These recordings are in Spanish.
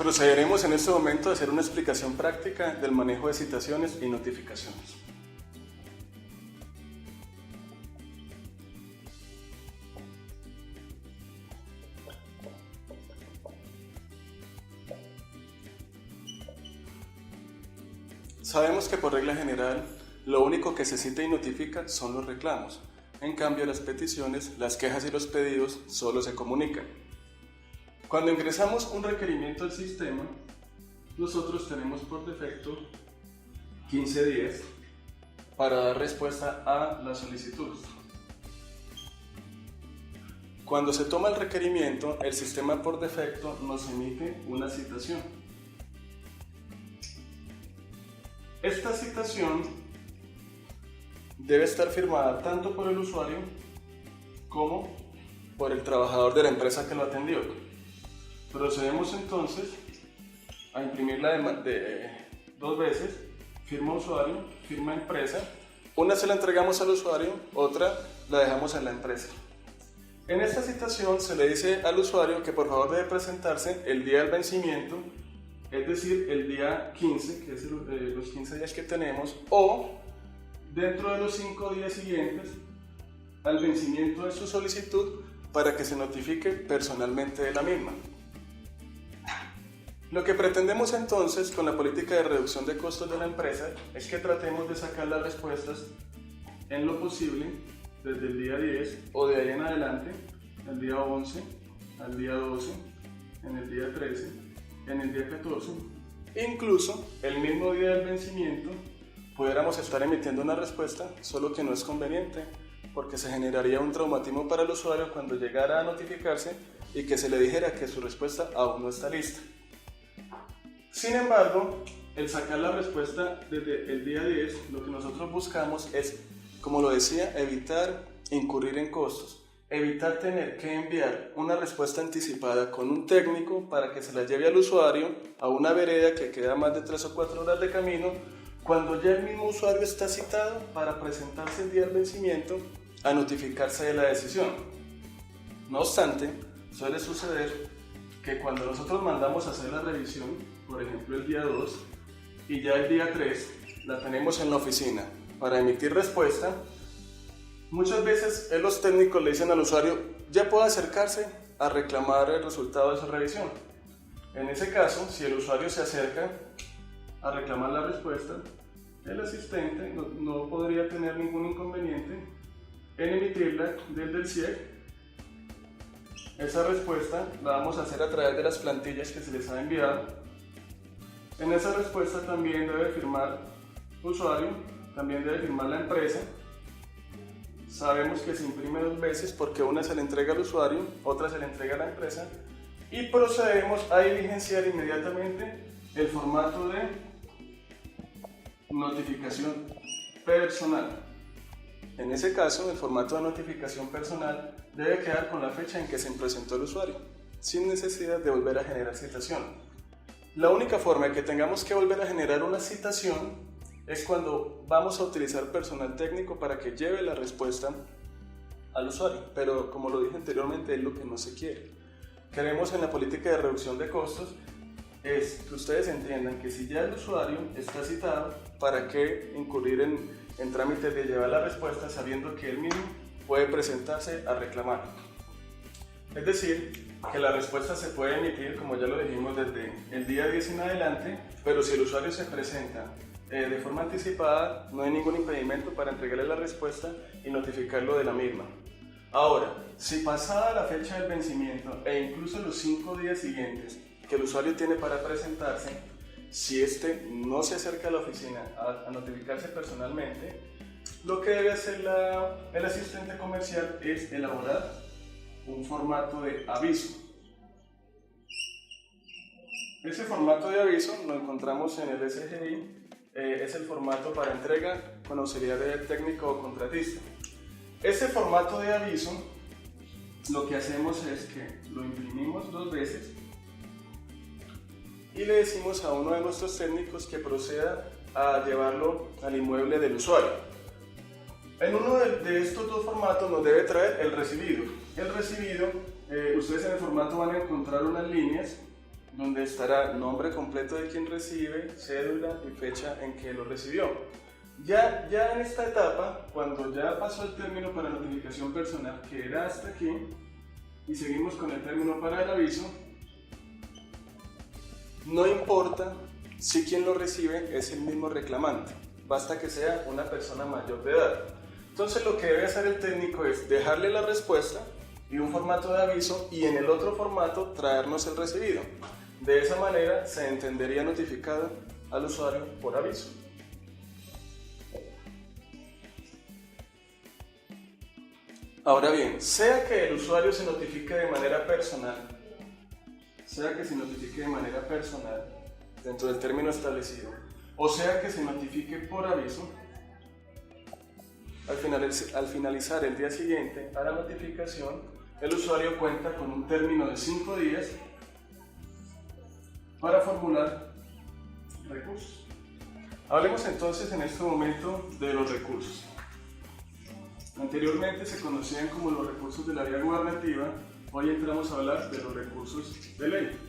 Procederemos en este momento a hacer una explicación práctica del manejo de citaciones y notificaciones. Sabemos que por regla general, lo único que se cita y notifica son los reclamos. En cambio, las peticiones, las quejas y los pedidos solo se comunican. Cuando ingresamos un requerimiento al sistema, nosotros tenemos por defecto 15 días para dar respuesta a la solicitud. Cuando se toma el requerimiento, el sistema por defecto nos emite una citación. Esta citación debe estar firmada tanto por el usuario como por el trabajador de la empresa que lo atendió. Procedemos entonces a imprimirla dos veces, firma usuario, firma empresa. Una se la entregamos al usuario, otra la dejamos en la empresa. En esta citación se le dice al usuario que por favor debe presentarse el día del vencimiento, es decir, el día 15, que es los 15 días que tenemos, o dentro de los 5 días siguientes al vencimiento de su solicitud para que se notifique personalmente de la misma. Lo que pretendemos entonces con la política de reducción de costos de la empresa es que tratemos de sacar las respuestas en lo posible desde el día 10 o de ahí en adelante, el día 11, al día 12, en el día 13, en el día 14, incluso el mismo día del vencimiento pudiéramos estar emitiendo una respuesta, solo que no es conveniente porque se generaría un traumatismo para el usuario cuando llegara a notificarse y que se le dijera que su respuesta aún no está lista. Sin embargo, el sacar la respuesta desde el día 10, lo que nosotros buscamos es, como lo decía, evitar incurrir en costos, evitar tener que enviar una respuesta anticipada con un técnico para que se la lleve al usuario a una vereda que queda más de 3 o 4 horas de camino, cuando ya el mismo usuario está citado para presentarse el día del vencimiento a notificarse de la decisión. No obstante, suele suceder que cuando nosotros mandamos a hacer la revisión, por ejemplo el día 2, y ya el día 3 la tenemos en la oficina para emitir respuesta, muchas veces los técnicos le dicen al usuario, ya puede acercarse a reclamar el resultado de su revisión. En ese caso, si el usuario se acerca a reclamar la respuesta, el asistente no podría tener ningún inconveniente en emitirla desde el CIEC. Esa respuesta la vamos a hacer a través de las plantillas que se les ha enviado. En esa respuesta también debe firmar usuario, también debe firmar la empresa. Sabemos que se imprime 2 veces porque una se le entrega al usuario, otra se le entrega a la empresa, y procedemos a diligenciar inmediatamente el formato de notificación personal. En ese caso, el formato de notificación personal debe quedar con la fecha en que se presentó el usuario, sin necesidad de volver a generar citación. La única forma de que tengamos que volver a generar una citación es cuando vamos a utilizar personal técnico para que lleve la respuesta al usuario, pero como lo dije anteriormente, es lo que no se quiere. Queremos en la política de reducción de costos es que ustedes entiendan que si ya el usuario está citado, ¿para qué incurrir en trámites de llevar la respuesta sabiendo que él mismo puede presentarse a reclamar? Es decir, que la respuesta se puede emitir, como ya lo dijimos, desde el día 10 en adelante, pero si el usuario se presenta de forma anticipada, no hay ningún impedimento para entregarle la respuesta y notificarlo de la misma. Ahora, si pasada la fecha del vencimiento e incluso los 5 días siguientes que el usuario tiene para presentarse, si éste no se acerca a la oficina a notificarse personalmente, lo que debe hacer el asistente comercial es elaborar un formato de aviso. Ese formato de aviso lo encontramos en el SGI, es el formato para entrega con auxiliar del técnico o contratista. Ese formato de aviso, lo que hacemos es que lo imprimimos 2 veces y le decimos a uno de nuestros técnicos que proceda a llevarlo al inmueble del usuario. En uno de estos 2 formatos nos debe traer el recibido. El recibido, ustedes en el formato van a encontrar unas líneas donde estará nombre completo de quien recibe, cédula y fecha en que lo recibió. Ya en esta etapa, cuando ya pasó el término para notificación personal, que era hasta aquí, y seguimos con el término para el aviso, no importa si quien lo recibe es el mismo reclamante, basta que sea una persona mayor de edad. Entonces lo que debe hacer el técnico es dejarle la respuesta y un formato de aviso, y en el otro formato traernos el recibido. De esa manera se entendería notificado al usuario por aviso. Ahora bien, sea que el usuario se notifique de manera personal, dentro del término establecido, o sea que se notifique por aviso, al finalizar el día siguiente a la notificación, el usuario cuenta con un término de 5 días para formular recursos. Hablemos entonces en este momento de los recursos. Anteriormente se conocían como los recursos del área gubernativa, hoy entramos a hablar de los recursos de ley.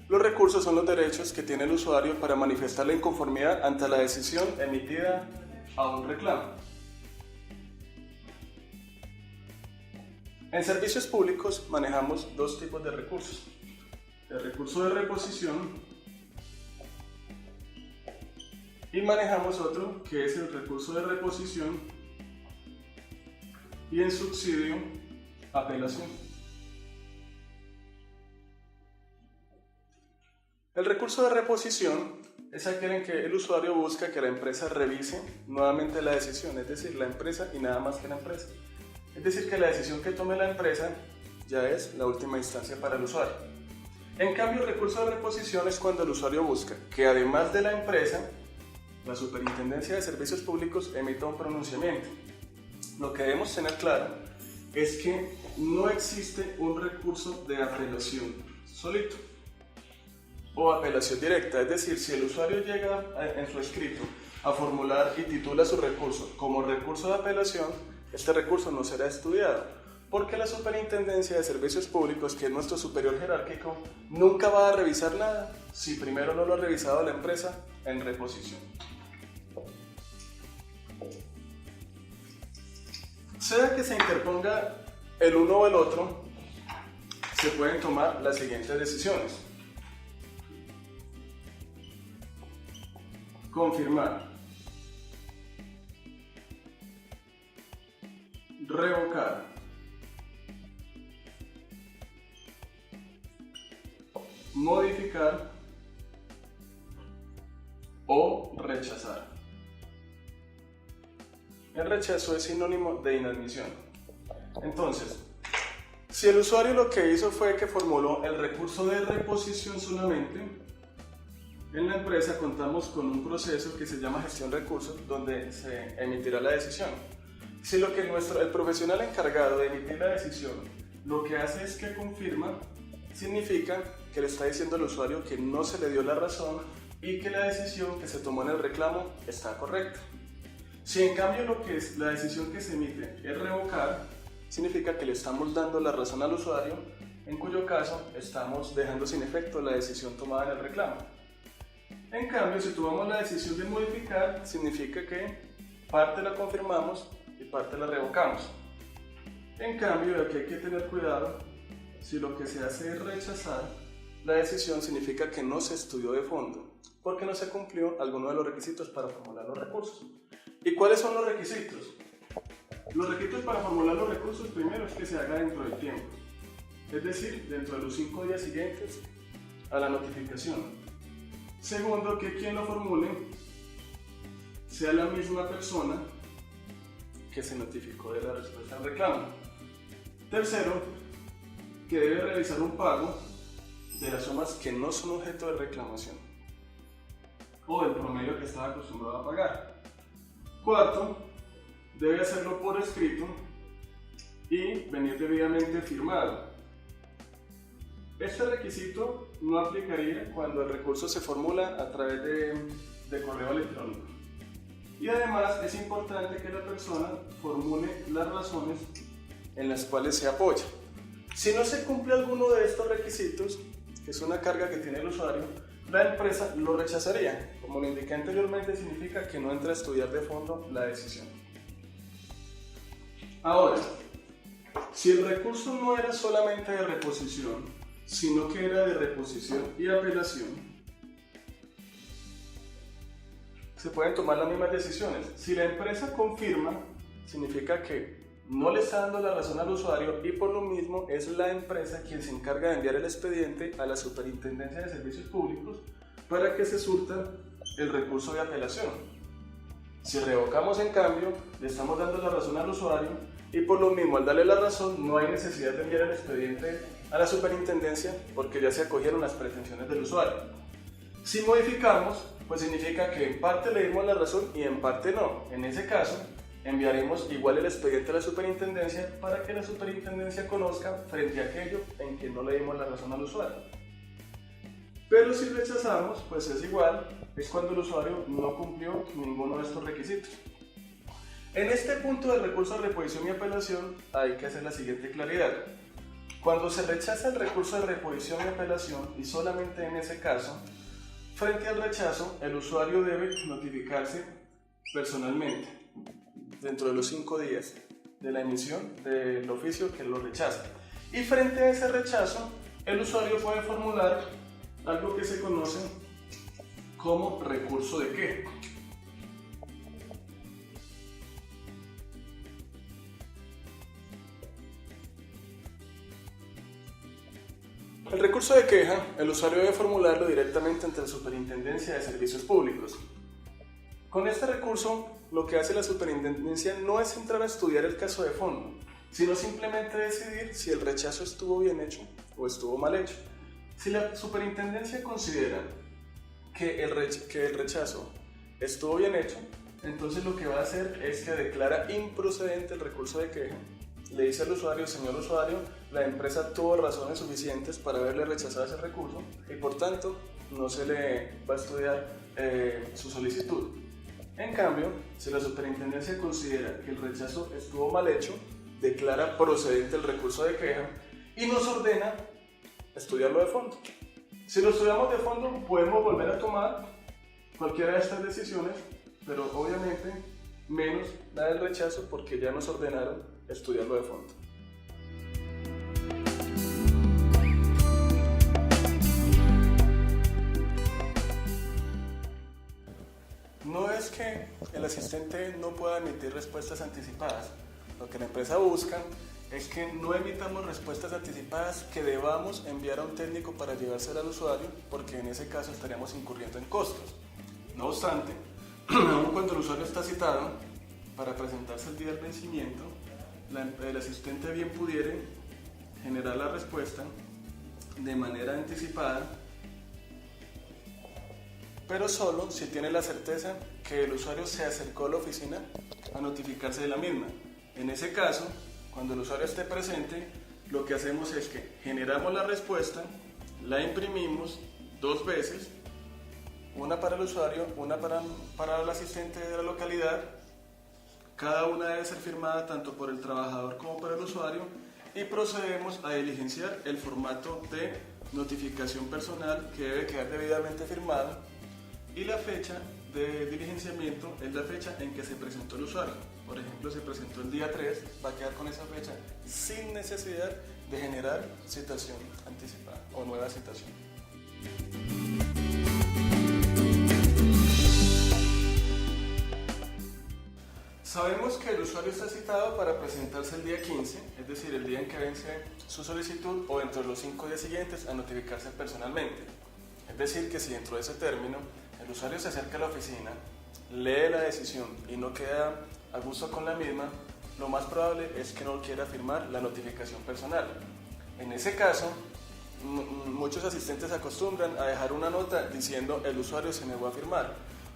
Los recursos son los derechos que tiene el usuario para manifestar la inconformidad ante la decisión emitida a un reclamo. En servicios públicos manejamos dos tipos de recursos: el recurso de reposición y manejamos otro que es el recurso de reposición y en subsidio apelación. El recurso de reposición es aquel en que el usuario busca que la empresa revise nuevamente la decisión, es decir, la empresa y nada más que la empresa. Es decir, que la decisión que tome la empresa ya es la última instancia para el usuario. En cambio, el recurso de reposición es cuando el usuario busca que además de la empresa, la Superintendencia de Servicios Públicos emita un pronunciamiento. Lo que debemos tener claro es que no existe un recurso de apelación solito o apelación directa, es decir, si el usuario llega en su escrito a formular y titula su recurso como recurso de apelación, este recurso no será estudiado, porque la Superintendencia de Servicios Públicos, que es nuestro superior jerárquico, nunca va a revisar nada si primero no lo ha revisado la empresa en reposición. Sea que se interponga el uno o el otro, se pueden tomar las siguientes decisiones: confirmar, revocar, modificar o rechazar. El rechazo es sinónimo de inadmisión. Entonces, si el usuario lo que hizo fue que formuló el recurso de reposición solamente, en la empresa contamos con un proceso que se llama gestión de recursos, donde se emitirá la decisión. Si lo que el profesional encargado de emitir la decisión lo que hace es que confirma, significa que le está diciendo al usuario que no se le dio la razón y que la decisión que se tomó en el reclamo está correcta. Si en cambio la decisión que se emite es revocar, significa que le estamos dando la razón al usuario, en cuyo caso estamos dejando sin efecto la decisión tomada en el reclamo. En cambio, si tomamos la decisión de modificar, significa que parte la confirmamos y parte la revocamos. En cambio, aquí hay que tener cuidado: si lo que se hace es rechazar la decisión, significa que no se estudió de fondo, porque no se cumplió alguno de los requisitos para formular los recursos. ¿Y cuáles son los requisitos? Los requisitos para formular los recursos, primero, es que se haga dentro del tiempo, es decir, dentro de los 5 días siguientes a la notificación. Segundo, que quien lo formule sea la misma persona que se notificó de la respuesta al reclamo. Tercero, que debe realizar un pago de las sumas que no son objeto de reclamación o del promedio que estaba acostumbrado a pagar. Cuarto, debe hacerlo por escrito y venir debidamente firmado. Este requisito no aplicaría cuando el recurso se formula a través de correo electrónico. Y además es importante que la persona formule las razones en las cuales se apoya. Si no se cumple alguno de estos requisitos, que es una carga que tiene el usuario, la empresa lo rechazaría. Como lo indiqué anteriormente, significa que no entra a estudiar de fondo la decisión. Ahora, si el recurso no era solamente de reposición, sino que era de reposición y apelación, se pueden tomar las mismas decisiones. Si la empresa confirma, significa que no le está dando la razón al usuario y por lo mismo es la empresa quien se encarga de enviar el expediente a la Superintendencia de Servicios Públicos para que se surta el recurso de apelación. Si revocamos, en cambio, le estamos dando la razón al usuario y por lo mismo, al darle la razón, no hay necesidad de enviar el expediente a la superintendencia porque ya se acogieron las pretensiones del usuario. Si modificamos, pues significa que en parte le dimos la razón y en parte no. En ese caso, enviaremos igual el expediente a la superintendencia para que la superintendencia conozca frente a aquello en que no le dimos la razón al usuario. Pero si rechazamos, pues es igual, es cuando el usuario no cumplió ninguno de estos requisitos. En este punto del recurso de reposición y apelación hay que hacer la siguiente claridad. Cuando se rechaza el recurso de reposición y apelación, y solamente en ese caso, frente al rechazo, el usuario debe notificarse personalmente dentro de los 5 días de la emisión del oficio que lo rechaza. Y frente a ese rechazo, el usuario puede formular algo que se conoce como recurso de queja. El recurso de queja, el usuario debe formularlo directamente ante la Superintendencia de Servicios Públicos. Con este recurso, lo que hace la Superintendencia no es entrar a estudiar el caso de fondo, sino simplemente decidir si el rechazo estuvo bien hecho o estuvo mal hecho. Si la Superintendencia considera que el rechazo estuvo bien hecho, entonces lo que va a hacer es que declara improcedente el recurso de queja. Le dice al usuario: señor usuario, la empresa tuvo razones suficientes para haberle rechazado ese recurso y por tanto no se le va a estudiar su solicitud. En cambio, si la superintendencia considera que el rechazo estuvo mal hecho, declara procedente el recurso de queja y nos ordena estudiarlo de fondo. Si lo estudiamos de fondo, podemos volver a tomar cualquiera de estas decisiones, pero obviamente menos la del rechazo porque ya nos ordenaron estudiarlo de fondo. No es que el asistente no pueda emitir respuestas anticipadas. Lo que la empresa busca es que no emitamos respuestas anticipadas que debamos enviar a un técnico para llevársela al usuario, porque en ese caso estaríamos incurriendo en costos. No obstante, aun cuando el usuario está citado para presentarse el día del vencimiento, el asistente bien pudiera generar la respuesta de manera anticipada, pero solo si tiene la certeza que el usuario se acercó a la oficina a notificarse de la misma. En ese caso, cuando el usuario esté presente, lo que hacemos es que generamos la respuesta, la imprimimos 2 veces, una para el usuario, una para el asistente de la localidad. Cada una debe ser firmada tanto por el trabajador como por el usuario y procedemos a diligenciar el formato de notificación personal que debe quedar debidamente firmado y la fecha de diligenciamiento es la fecha en que se presentó el usuario. Por ejemplo, se presentó el día 3, va a quedar con esa fecha sin necesidad de generar citación anticipada o nueva citación. Sabemos que el usuario está citado para presentarse el día 15, es decir, el día en que vence su solicitud, o dentro de los 5 días siguientes a notificarse personalmente. Es decir, que si dentro de ese término el usuario se acerca a la oficina, lee la decisión y no queda a gusto con la misma, lo más probable es que no quiera firmar la notificación personal. En ese caso, muchos asistentes acostumbran a dejar una nota diciendo el usuario se negó a firmar,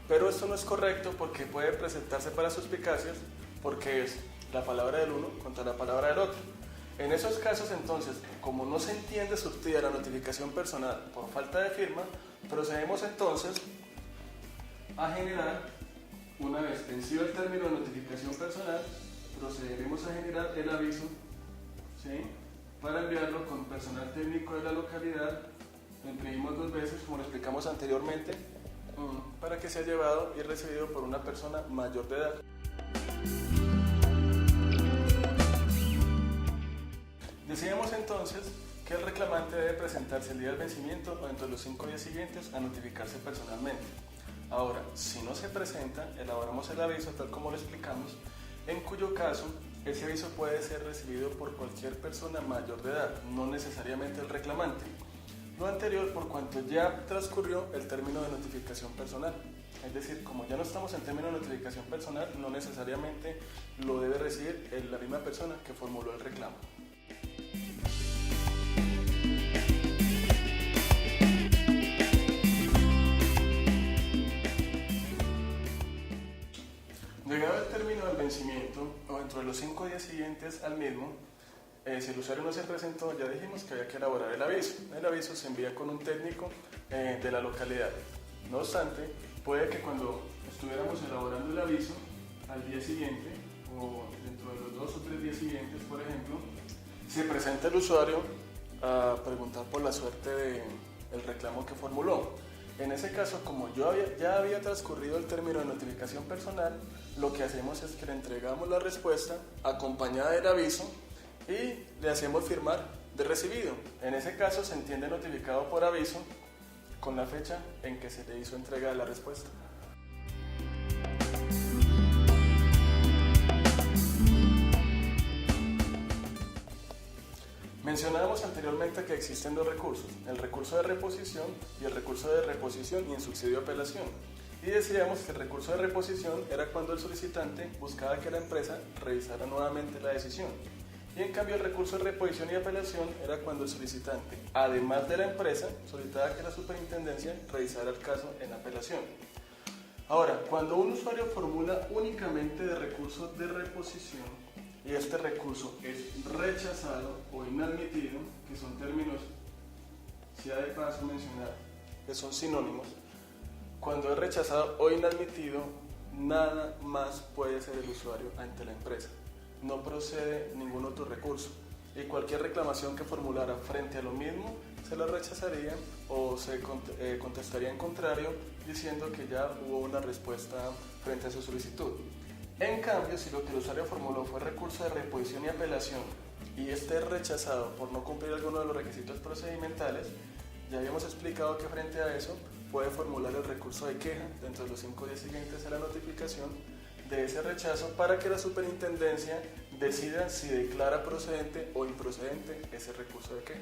pero esto no es correcto porque puede presentarse para suspicacias, porque es la palabra del uno contra la palabra del otro. En esos casos, entonces, como no se entiende surtida la notificación personal por falta de firma, procedemos entonces a generar, una vez vencido el término de notificación personal, procederemos a generar el aviso, ¿sí?, para enviarlo con personal técnico de la localidad. Lo imprimimos 2 veces, como lo explicamos anteriormente, para que sea llevado y recibido por una persona mayor de edad. Decíamos entonces que el reclamante debe presentarse el día del vencimiento o dentro de los 5 días siguientes a notificarse personalmente. Ahora, si no se presenta, elaboramos el aviso tal como lo explicamos, en cuyo caso ese aviso puede ser recibido por cualquier persona mayor de edad, no necesariamente el reclamante. Lo anterior por cuanto ya transcurrió el término de notificación personal. Es decir, como ya no estamos en término de notificación personal, no necesariamente lo debe recibir la misma persona que formuló el reclamo. Llegado el término del vencimiento o dentro de los 5 días siguientes al mismo, si el usuario no se presentó, ya dijimos que había que elaborar el aviso. El aviso se envía con un técnico de la localidad. No obstante, puede que cuando estuviéramos elaborando el aviso, al día siguiente o dentro de los 2 o 3 días siguientes, por ejemplo, se presente el usuario a preguntar por la suerte del reclamo que formuló. En ese caso, como ya había transcurrido el término de notificación personal, lo que hacemos es que le entregamos la respuesta acompañada del aviso y le hacemos firmar de recibido. En ese caso se entiende notificado por aviso con la fecha en que se le hizo entrega de la respuesta. Mencionábamos anteriormente que existen 2 recursos, el recurso de reposición y el recurso de reposición y en subsidio de apelación. Y decíamos que el recurso de reposición era cuando el solicitante buscaba que la empresa revisara nuevamente la decisión. Y en cambio el recurso de reposición y apelación era cuando el solicitante, además de la empresa, solicitaba que la superintendencia revisara el caso en apelación. Ahora, cuando un usuario formula únicamente de recurso de reposición y este recurso es rechazado o inadmitido, que son términos, si da de paso mencionar, que son sinónimos, cuando es rechazado o inadmitido, nada más puede hacer el usuario ante la empresa. No procede ningún otro recurso y cualquier reclamación que formulara frente a lo mismo se la rechazaría o se contestaría en contrario diciendo que ya hubo una respuesta frente a su solicitud. En cambio, si lo que el usuario formuló fue recurso de reposición y apelación y este es rechazado por no cumplir alguno de los requisitos procedimentales, ya habíamos explicado que frente a eso puede formular el recurso de queja dentro de los 5 días siguientes a la notificación de ese rechazo para que la superintendencia decida si declara procedente o improcedente ese recurso de queja.